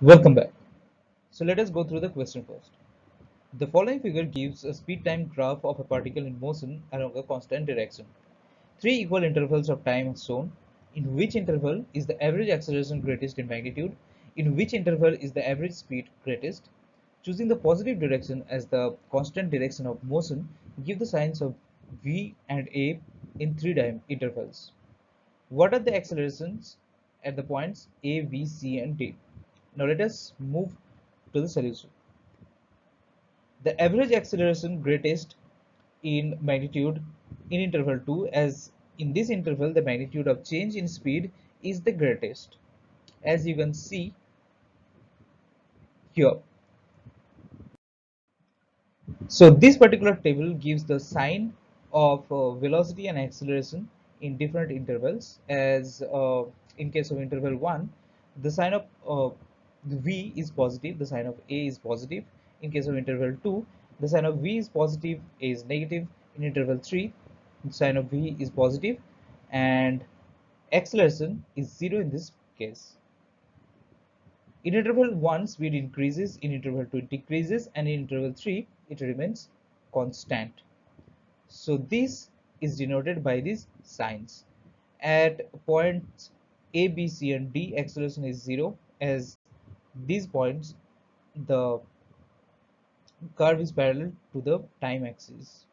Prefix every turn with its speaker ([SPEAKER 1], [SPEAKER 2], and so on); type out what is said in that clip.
[SPEAKER 1] Welcome back. So let us go through the question first. The following figure gives a speed time graph of a particle in motion along a constant direction. Three equal intervals of time are shown. In which interval is the average acceleration greatest in magnitude? In which interval is the average speed greatest? Choosing the positive direction as the constant direction of motion, give the signs of v and a in intervals. What are the accelerations at the points A, B, C, and D? Now let us move to the solution. The average acceleration greatest in magnitude in interval 2, as in this interval the magnitude of change in speed is the greatest, as you can see here. So this particular table gives the sign of velocity and acceleration in different intervals, as in case of interval 1 the sign of the v is positive, the sign of a is positive. In case of interval 2 the sign of v is positive, a is negative. In interval 3 the sign of v is positive and acceleration is 0 in this case. In interval 1 speed increases, in interval 2 it decreases, and in interval 3 it remains constant. So this is denoted by these signs. At points A, B, C, and D acceleration is 0, as these points the curve is parallel to the time axis.